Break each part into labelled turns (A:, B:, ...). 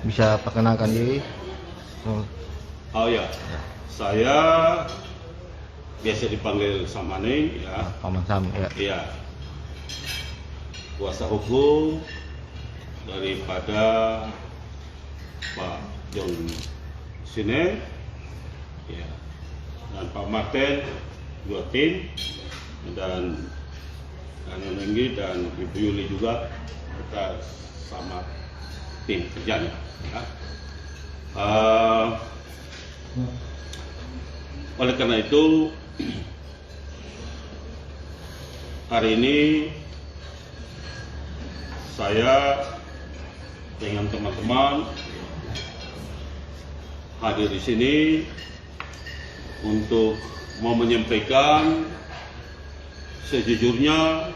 A: Bisa perkenalkan diri?
B: Oh ya, saya biasa dipanggil Samane ya.
A: Paman Sam ya.
B: Iya. Kuasa hukum daripada Pak John Sine ya. Dan Pak Martin, dua tim, dan Nenggi dan Ibu Yuli juga, kita sama tim kerjanya ya. Oleh karena itu hari ini saya dengan teman-teman hadir di sini untuk mau menyampaikan sejujurnya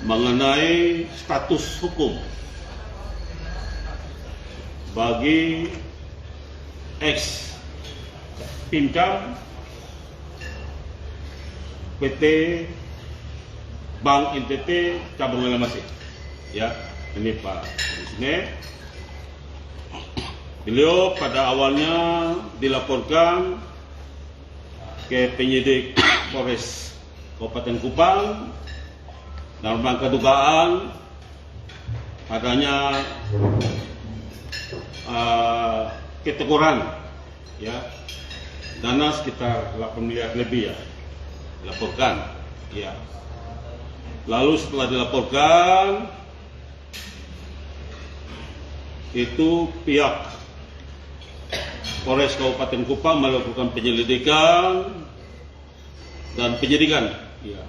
B: mengenai status hukum bagi ex pimpin PT Bank NTT Cabang Lemasi. Ya, ini Pak Wisne. Beliau pada awalnya dilaporkan ke penyidik Polres Kabupaten Kupang dalam rangka dugaan adanya keteguran ya, dana sekitar 8 miliar lebih ya dilaporkan ya. Lalu setelah dilaporkan itu pihak Polres Kabupaten Kupang melakukan penyelidikan dan penyidikan ya.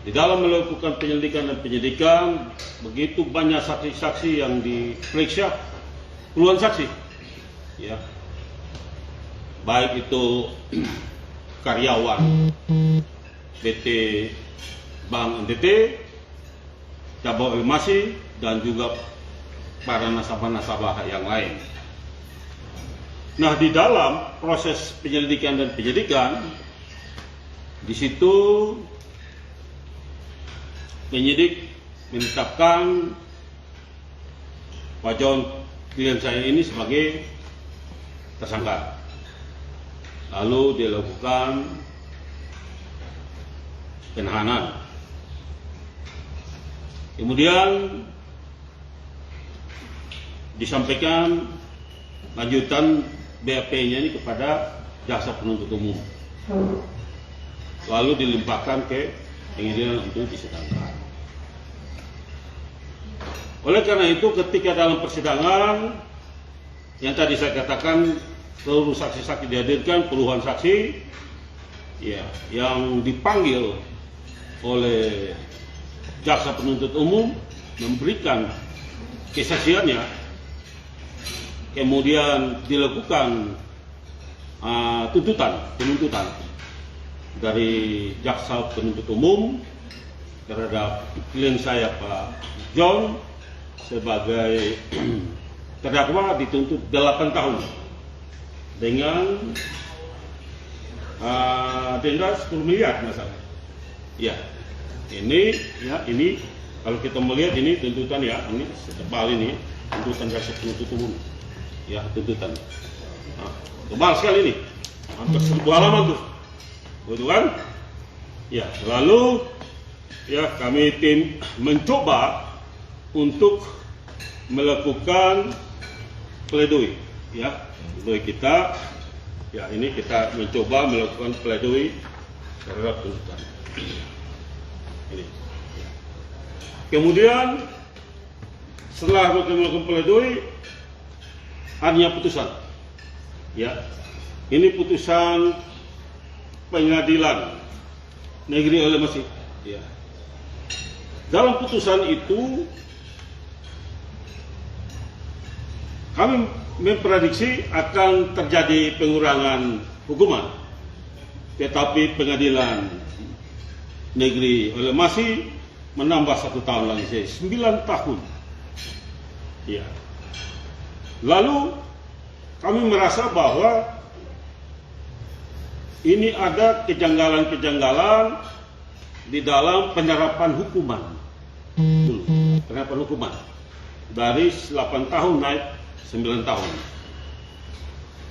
B: Di dalam melakukan penyelidikan dan penyidikan begitu banyak saksi-saksi yang diperiksa, puluhan saksi ya, baik itu karyawan PT Bank NTT Cabang Lemasi dan juga para nasabah-nasabah yang lain. Nah, di dalam proses penyelidikan dan penyidikan di situ penyidik menetapkan Pak John klien saya ini sebagai tersangka. Lalu dilakukan penahanan. Kemudian disampaikan lanjutan BAP-nya ini kepada jaksa penuntut umum. Lalu dilimpahkan ke pengadilan untuk disidangkan. Oleh karena itu, ketika dalam persidangan yang tadi saya katakan seluruh saksi-saksi dihadirkan, puluhan saksi ya, yang dipanggil oleh jaksa penuntut umum memberikan kesaksiannya, kemudian dilakukan penuntutan dari jaksa penuntut umum terhadap klien saya Pak John sebagai terdakwa dituntut 8 tahun dengan denda 10 miliar masalah. Ya, ini kalau kita melihat ini tuntutan ya, ini setebal ini tuntutan jaksa penuntut umum. Ya, tuntutan. Nah, tebal sekali ini. Hampir 1000 halaman tuh. Betul kan? Ya, lalu ya kami tim mencoba untuk melakukan pledoi ya. Pledoi kita ya, ini kita mencoba melakukan pledoi terhadap tuntutan. Ini. Kemudian setelah melakukan pledoi adanya putusan. Ya. Ini putusan Pengadilan Negeri Lemasi. Ya. Dalam putusan itu kami memprediksi akan terjadi pengurangan hukuman, tetapi Pengadilan Negeri Lemasi menambah 1 tahun lagi, 9 tahun. Ya. Lalu kami merasa bahwa ini ada kejanggalan-kejanggalan di dalam penerapan hukuman. Penerapan hukuman. dari 8 tahun naik 9 tahun.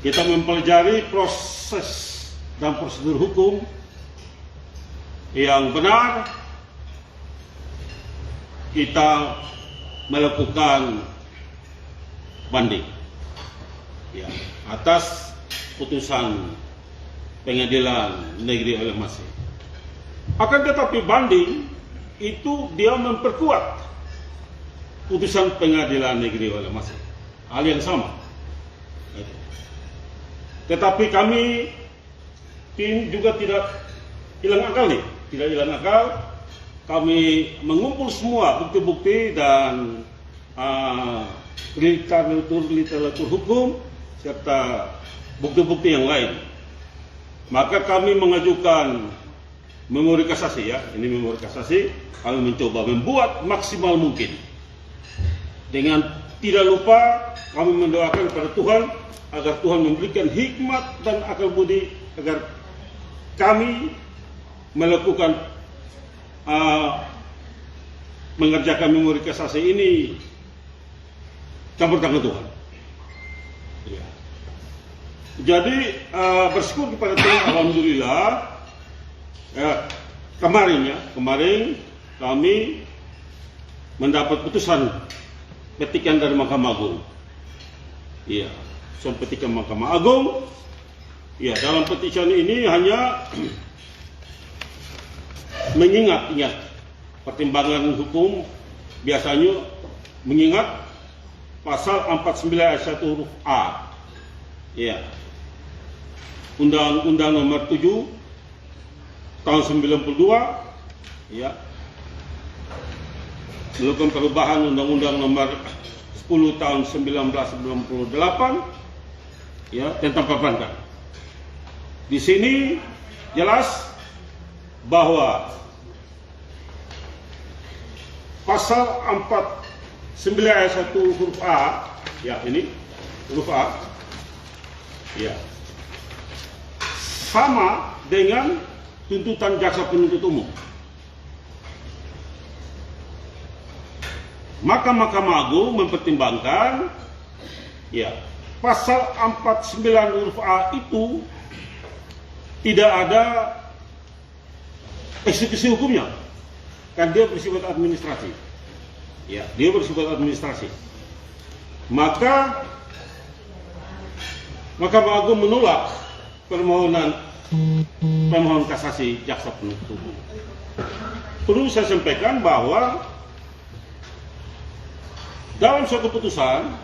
B: Kita mempelajari proses dan prosedur hukum yang benar. Kita melakukan banding ya, atas putusan Pengadilan Negeri Oleh Masih. Akan tetapi banding itu dia memperkuat putusan Pengadilan Negeri Oleh Masih. Hal yang sama. Tetapi kami tim juga tidak hilang akal nih, tidak hilang akal. Kami mengumpul semua bukti-bukti dan literatur hukum serta bukti-bukti yang lain. Maka kami mengajukan memori kasasi ya, ini memori kasasi. Kami mencoba membuat maksimal mungkin. Dengan tidak lupa kami mendoakan kepada Tuhan agar Tuhan memberikan hikmat dan akal budi agar kami melakukan mengerjakan memori kasasi ini campur tangan Tuhan. Ya. Jadi bersyukur kepada Tuhan, alhamdulillah. Ya, kemarin kami mendapat putusan petikan dari Mahkamah Agung. Iya, soal petikan Mahkamah Agung. Ya, dalam petikan ini hanya mengingat pertimbangan hukum, biasanya mengingat pasal 49 ayat 1 huruf A. Ya. Undang-Undang Nomor 7 tahun 92 ya. Melakukan perubahan Undang-Undang Nomor 10 tahun 1998 ya, tentang perbankan. Di sini jelas bahwa pasal 49 ayat 1 huruf A, ya ini huruf A, ya sama dengan tuntutan jaksa penuntut umum. Maka Mahkamah Agung mempertimbangkan, ya pasal 49 huruf A itu tidak ada eksekusi hukumnya, kan dia bersifat administrasi. Ya, dia bersifat administrasi. Maka Mahkamah Agung menolak permohonan kasasi jaksa penuntut umum. Perlu saya sampaikan bahwa dalam suatu putusan,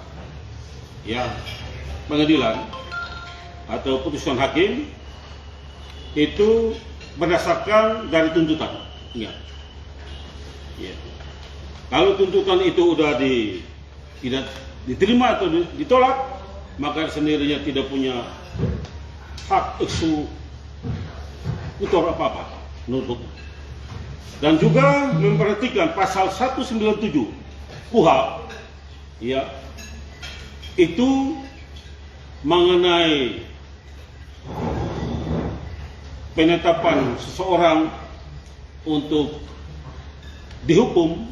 B: ya pengadilan atau putusan hakim itu berdasarkan dari tuntutan. Ingat. Ya. Kalau tuntutan itu sudah tidak diterima atau ditolak, maka sendirinya tidak punya hak eksekutor apa-apa menurut hukum. Dan juga memperhatikan pasal 197 KUHP, ya, itu mengenai penetapan seseorang untuk dihukum,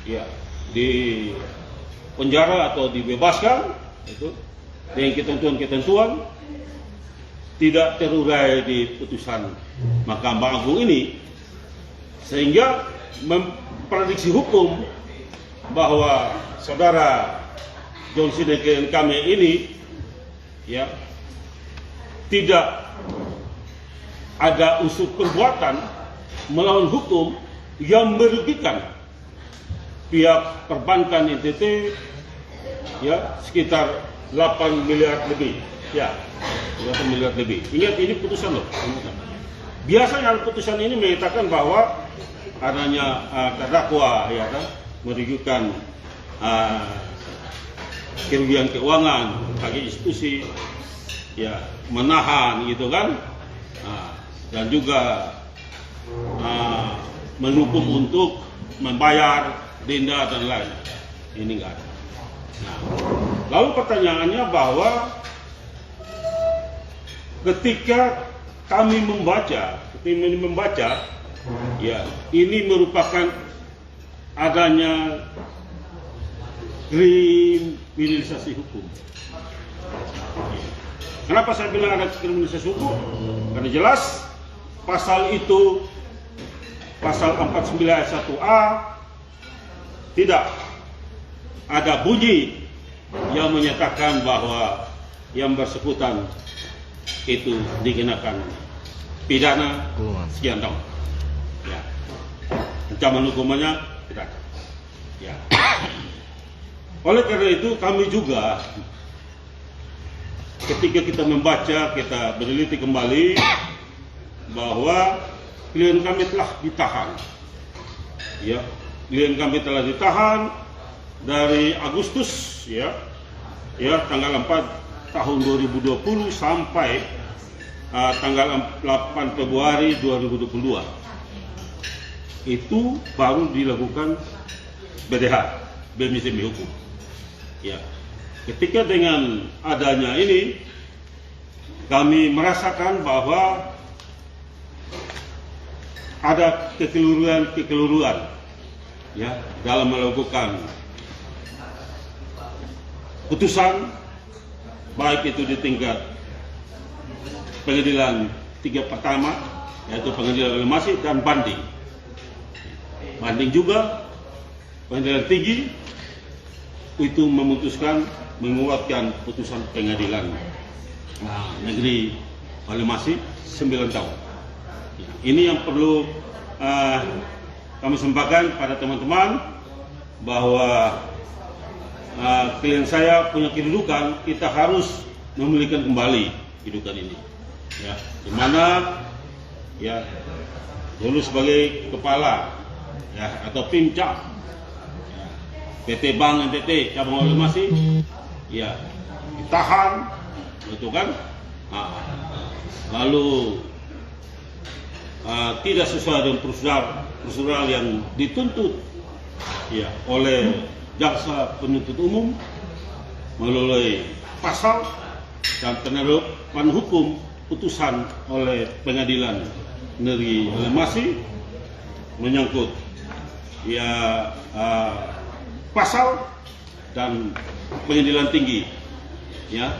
B: ya, di penjara atau dibebaskan, itu dengan ketentuan-ketentuan tidak terurai di putusan Mahkamah Agung ini, sehingga memprediksi hukum bahwa saudara John Sidney kami ini, ya, tidak ada unsur perbuatan melawan hukum yang merugikan pihak perbankan NTT, ya, sekitar 8 miliar lebih, ya, 8 miliar lebih. Ingat, ini putusan loh. Biasanya putusan ini menyatakan bahwa adanya terdakwa, ya kan, merugikan kerugian keuangan bagi institusi, ya, menahan gitu kan, dan juga mendukung untuk membayar denda dan lain. Ini enggak ada. Nah, lalu pertanyaannya bahwa ketika kami membaca, ya, ini merupakan adanya kriminalisasi hukum. Kenapa saya bilang ada kriminalisasi hukum? Karena jelas pasal itu, pasal 49 ayat 1A, tidak ada bunyi yang menyatakan bahwa yang bersangkutan itu dikenakan pidana sekian tahun. Ya. Ancaman hukumannya tidak. Ya. Oleh karena itu kami juga ketika kita membaca, kita meneliti kembali bahwa klien kami telah ditahan. Ya, klien kami telah ditahan dari Agustus ya tanggal 4 tahun 2020 sampai tanggal 8 Februari 2022. Itu baru dilakukan BDH, Bemisi Hukum. Ya. Ketika dengan adanya ini kami merasakan bahwa ada kekeliruan ya dalam melakukan putusan, baik itu di tingkat pengadilan tingkat pertama yaitu pengadilan reklamasi dan banding juga pengadilan tinggi itu memutuskan menguatkan putusan pengadilan negeri reklamasi 9 tahun. Ini yang perlu kami sampaikan pada teman-teman bahwa klien saya punya kedudukan, kita harus memulihkan kembali kedudukan ini. Ya, dimana ya dulu sebagai kepala ya atau pimcap ya, PT Bank NTT cabang reklamasi ya ditahan, betul kan? Lalu tidak sesuai dengan prosedural yang dituntut ya oleh jaksa penuntut umum melalui pasal dan penerapan hukum putusan oleh pengadilan negeri reklamasi menyangkut ya pasal dan pengadilan tinggi ya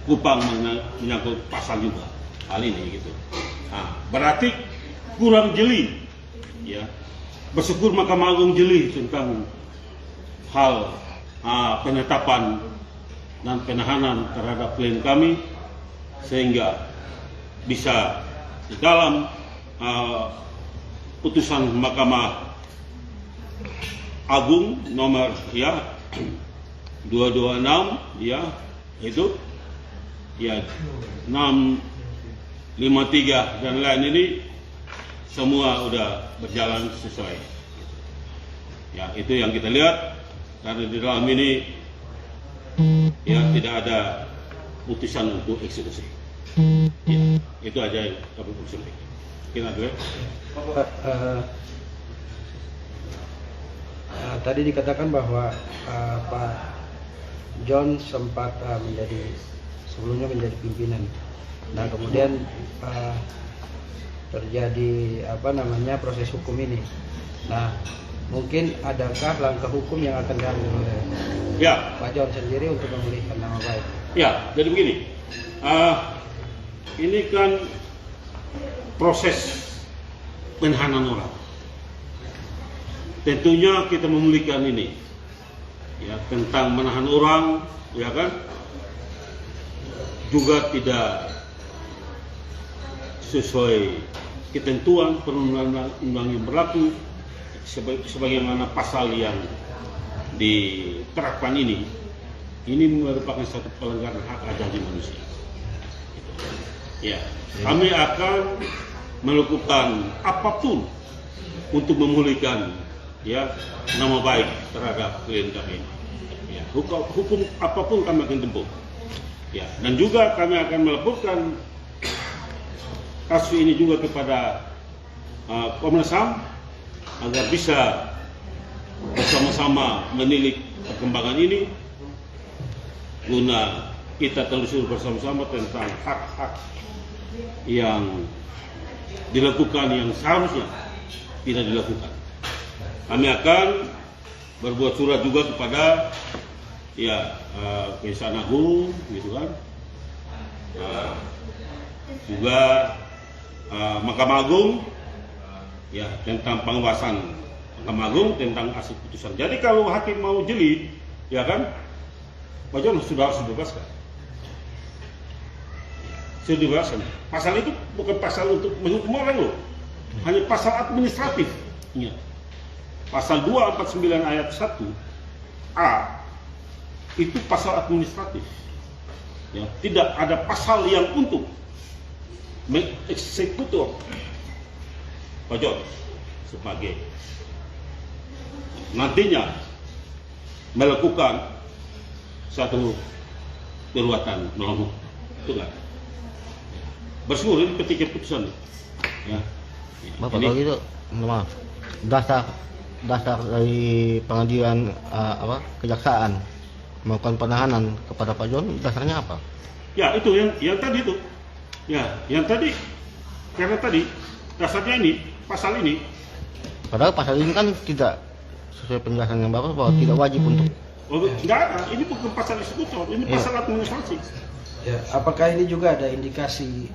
B: Kupang menyangkut pasal juga hal ini gitu. Berarti kurang jeli ya. Bersyukur Mahkamah Agung jeli tentang hal penetapan dan penahanan terhadap klien kami sehingga bisa di dalam putusan Mahkamah Agung nomor ya 226 ya itu ya 653 dan lain ini semua udah berjalan sesuai. Ya, itu yang kita lihat karena di dalam ini ya tidak ada putusan untuk eksekusi. Ya, itu aja yang kami usulkan. Kita dulu.
C: Tadi dikatakan bahwa Pak John sempat sebelumnya menjadi pimpinan. Nah, kemudian terjadi proses hukum ini. Nah, mungkin adakah langkah hukum yang akan diambil oleh Pak John sendiri untuk memulihkan nama baik?
B: Ya, jadi begini. Ini kan proses penahanan orang. Tentunya kita memulihkan ini. Ya, tentang menahan orang, ya kan? Juga tidak sesuai ketentuan perundang-undang yang berlaku sebagaimana pasal yang diterapkan ini merupakan satu pelanggaran hak asasi manusia. Ya, kami akan melakukan apapun untuk memulihkan ya nama baik terhadap klien kami. Ya, hukum apapun kami akan tempuh. Ya, dan juga kami akan melaporkan kasus ini juga kepada Komnas HAM agar bisa bersama-sama menilik perkembangan ini guna kita telusur bersama-sama tentang hak-hak yang dilakukan yang seharusnya tidak dilakukan. Kami akan berbuat surat juga kepada ya Kejaksaan Agung, gitu kan, juga Mahkamah Agung, ya tentang pengawasan Mahkamah Agung tentang hasil putusan. Jadi kalau hakim mau jeli, ya kan, Pak John sudah harus dibebaskan. Sudah dibebaskan. Pasal itu bukan pasal untuk menghukum orang loh, hanya pasal administratif. Ya. Pasal 249 ayat 1A itu pasal administratif. Ya, tidak ada pasal yang untuk mengeksekutor Pak John sebagai nantinya melakukan satu perbuatan melawan hukum. Itu kan bersyukur ini ketika putusan ya.
A: Bapak kalau gitu, maaf, dasar dari pengadilan kejaksaan melakukan penahanan kepada Pak John, dasarnya apa?
B: Ya itu yang tadi itu, ya yang tadi, karena tadi dasarnya ini pasal ini.
A: Padahal pasal ini kan tidak sesuai penjelasan yang Bapak bahwa tidak wajib untuk.
B: Oh, enggak ada, ini bukan pasal eksekutor, ini pasal administrasi.
C: Ya, apakah ini juga ada indikasi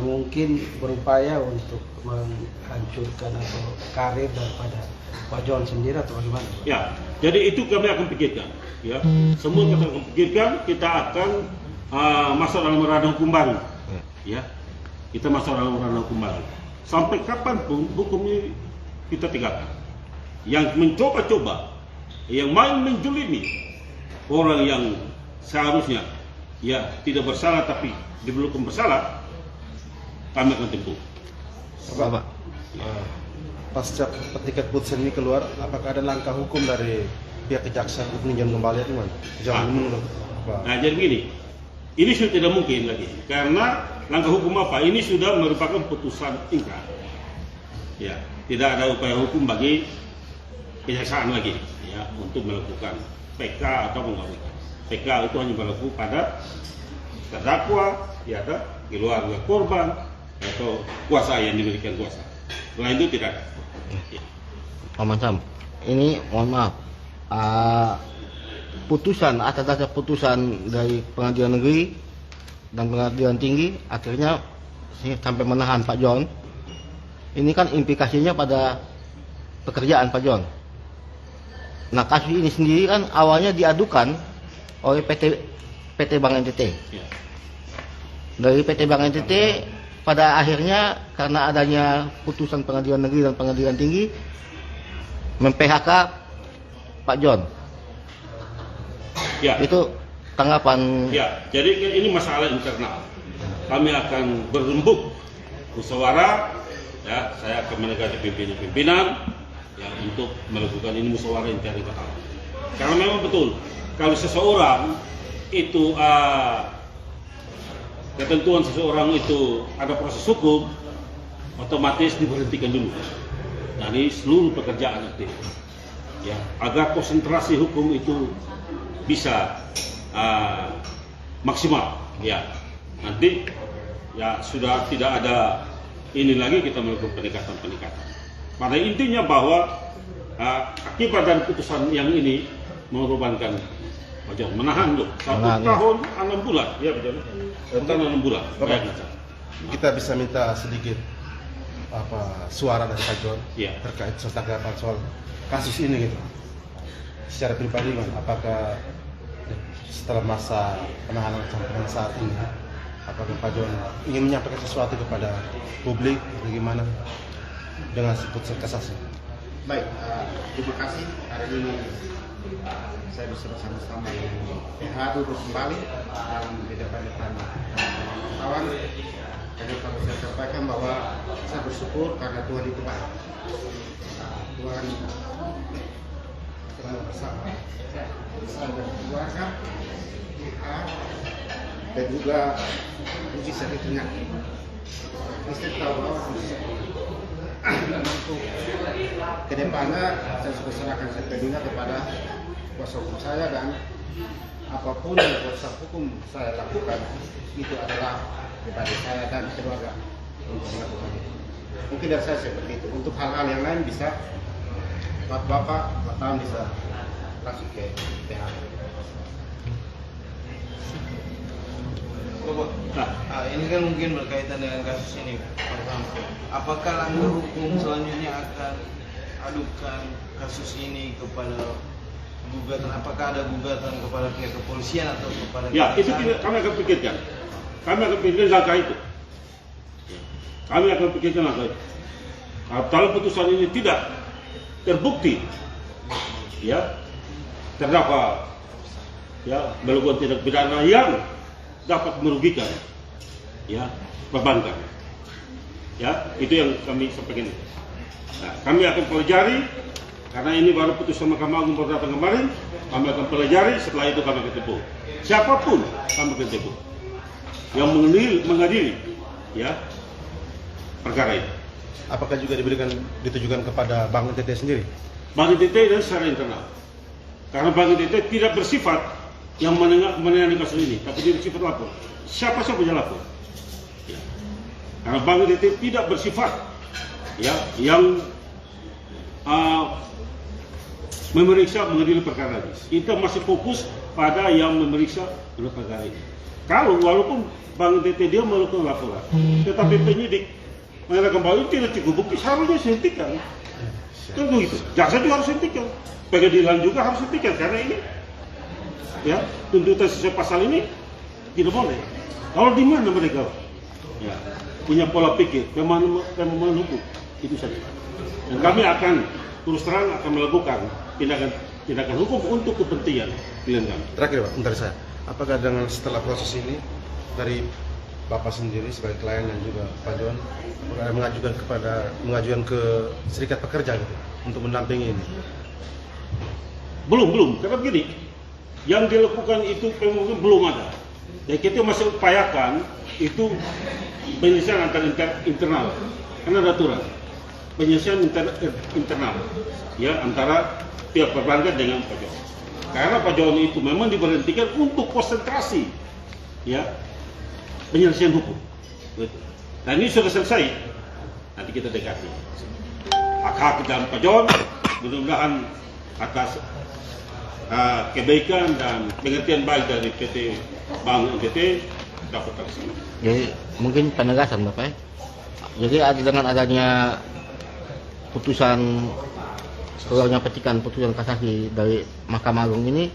C: mungkin berupaya untuk menghancurkan atau karir daripada Pak John sendiri atau bagaimana?
B: Ya, jadi itu kami akan pikirkan. Ya, semua kita akan pikirkan. Kita akan masuk dalam ranah hukum baru. Ya, kita masuk dalam ranah hukum baru. Sampai kapanpun hukum ini kita tegakkan. Yang mencoba-coba, yang main menjolimi orang yang seharusnya ya tidak bersalah tapi diberlakukan bersalah, kami akan tempuh.
D: Bapak, pasca ketika putusan ini keluar, apakah ada langkah hukum dari pihak kejaksaan untuk meninjau kembali atau gimana? Jangan menurut Pak.
B: Nah, jadi begini, ini sudah tidak mungkin lagi karena langkah hukum apa? Ini sudah merupakan putusan ingkrah. Ya, tidak ada upaya hukum bagi kejaksaan lagi, ya, untuk melakukan PK atau mengajukan. PK itu hanya berlaku pada terdakwa, ya, ada keluarga korban atau kuasa yang diberikan kuasa. Selain itu tidak ada. Ya.
A: Pak Mansam, ini mohon maaf, putusan atas dasar putusan dari pengadilan negeri dan pengadilan tinggi akhirnya sampai menahan Pak John. Ini kan implikasinya pada pekerjaan Pak John. Nah, kasus ini sendiri kan awalnya diadukan oleh PT Bank NTT.
B: Ya.
A: Dari PT Bank NTT pada akhirnya karena adanya putusan pengadilan negeri dan pengadilan tinggi mem-PHK Pak John.
B: Ya.
A: Itu tanggapan.
B: Ya, jadi ini masalah internal. Kami akan berembuk musyawarah. Ya, saya akan menegakkan pimpinan ya untuk melakukan ini musyawarah internal. Karena memang betul kalau seseorang itu ketentuan seseorang itu ada proses hukum, otomatis diberhentikan dulu dari seluruh pekerjaan aktif, ya, agar konsentrasi hukum itu bisa maksimal, ya. Nanti ya sudah tidak ada ini lagi kita melakukan pendekatan. Pada intinya bahwa akibat dari putusan yang ini mengorbankan Pak John, menahan loh 1 tahun 6 bulan, ya betul. 1 tahun 6 bulan.
D: Bapak, kita bisa minta sedikit suara dari Pak John
B: ya,
D: terkait tanggapan soal kasus ini gitu. Secara pribadi, apakah setelah masa penahanan sampai dengan saat ini, apakah Pak John ingin menyampaikan sesuatu kepada publik, bagaimana dengan putusan kasasi?
E: Baik, terima kasih. Hari ini saya bisa bersama-sama dengan PH duduk kembali dan di depan kawan. Jadi kalau saya sampaikan bahwa saya bersyukur karena Tuhan itu baik. Tuhan selalu bersama saya dan keluarga dan juga uji sakit ringan. Istri tahu bahwa untuk kedepannya saya sudah serahkan sepenuhnya kepada kuasa hukum saya dan apapun yang kuasa hukum saya lakukan itu adalah kepada saya dan keluarga untuk melakukan itu. Mungkin dari saya seperti itu. Untuk hal-hal yang lain bisa bapak bisa kasih ke PH.
F: Nah, ini kan mungkin berkaitan dengan kasus ini, Pak Sampo. Apakah langkah hukum selanjutnya akan adukan kasus ini kepada gugatan? Apakah ada gugatan kepada pihak kepolisian atau kepada
B: Ya, itu
F: kejaksaan?
B: tidak, kami akan pikirkan. Kami akan pikirkan langkah itu. Kami akan pikirkan langkah itu. Kalau putusan ini tidak terbukti, ya, terdakwa ya melakukan tindak pidana yang dapat merugikan, ya, perbankan. Ya, itu yang kami sampaikan. Nah, kami akan pelajari karena ini baru putusan Mahkamah Agung baru datang kemarin. Kami akan pelajari, setelah itu kami akan tempuh. Siapapun kami akan tempuh yang mengadili, ya, perkara ini.
D: Apakah juga ditujukan kepada Bank NTT sendiri?
B: Bank NTT dan secara internal. Karena Bank NTT tidak bersifat yang menangani kasus ini, tapi dia bersifat lapor. Siapa saja lapor. Ya. Karena Bank NTT tidak bersifat, ya, yang memeriksa mengadili perkara ini. Kita masih fokus pada yang memeriksa perkara ini. Kalau walaupun Bank NTT dia melakukan laporan, tetapi penyidik mengatakan bahwa itu tidak cukup bukti, seharusnya dihentikan. Kan begitu. Jaksa juga harus hentikan. Pengadilan juga harus hentikan karena ini, ya, tuntutan sesuai pasal ini tidak boleh. Kalau di mana mereka, ya, punya pola pikir pemahaman hukum, itu saja. Dan kami akan terus terang akan melakukan tindakan hukum untuk kepentingan klien kami.
D: Terakhir Pak, bentar saya. Apakah dengan setelah proses ini dari Bapak sendiri sebagai klien dan juga Pak John mengajukan ke serikat pekerja gitu, untuk mendampingi ini?
B: Belum, karena begini, yang dilakukan itu mungkin belum ada. Jadi kita masih upayakan itu penyelesaian antara internal, karena ada aturan penyelesaian internal, ya, antara pihak perbankan dengan Pak John. Karena Pak John itu memang diberhentikan untuk konsentrasi, ya, penyelesaian hukum. Nah, ini sudah selesai. Nanti kita dekati hak-hak dan Pak John, mudah-mudahan atas kebaikan dan pengertian baik dari PT Bank NTT dapat terlaksana.
A: Jadi mungkin penegasan Bapak ya. Jadi dengan adanya putusan keluarnya petikan putusan kasasi dari Mahkamah Agung ini,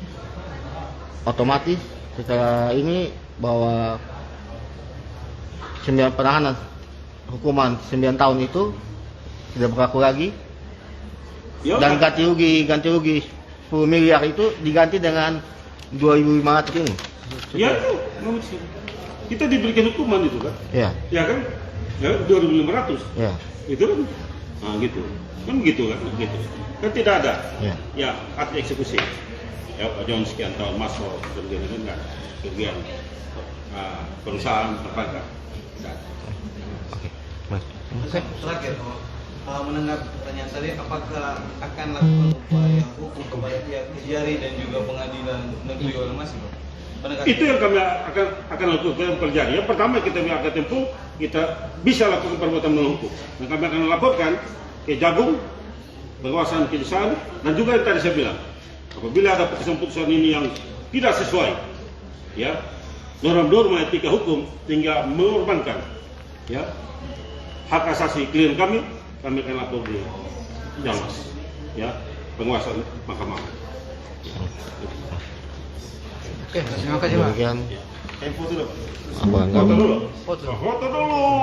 A: otomatis setelah ini bahwa penahanan hukuman 9 tahun itu tidak berlaku lagi,
B: Ya,
A: dan ganti rugi 10 miliar itu diganti dengan 2.500 ini.
B: ya itu, kita diberikan hukuman itu kan,
A: Ya,
B: ya kan, ya 2.500,
A: ya,
B: itu kan, nah gitu, kan begitu kan, begitu, kan tidak ada,
A: ya.
B: ya, hak eksekusi, ya Pak John sekian tahun masuk kerugian itu enggak, kerugian perusahaan perbankan.
A: Oke.
F: Terakhir, menanggapi pertanyaan tadi, apakah akan lakukan upaya hukum kepada pihak Kejari dan juga pengadilan negeri Ormas, Pak? Penegakan.
B: Itu yang kami akan lakukan pelajari. Yang pertama kita akan tempuh, kita bisa lakukan perbuatan melawan hukum. Dan kami akan laporkan ke Jagung, penguasaan kejaksaan, dan juga yang tadi saya bilang, apabila ada putusan-putusan ini yang tidak sesuai, ya, norma-norma etika hukum sehingga mengorbankan, ya, hak asasi klien kami akan lapor di Jamas, ya, penguasaan Mahkamah.
C: Oke, terima kasih Pak.
A: Demikian
D: Foto dulu.
A: Abang
B: Foto dulu.
C: Foto.
B: Foto dulu.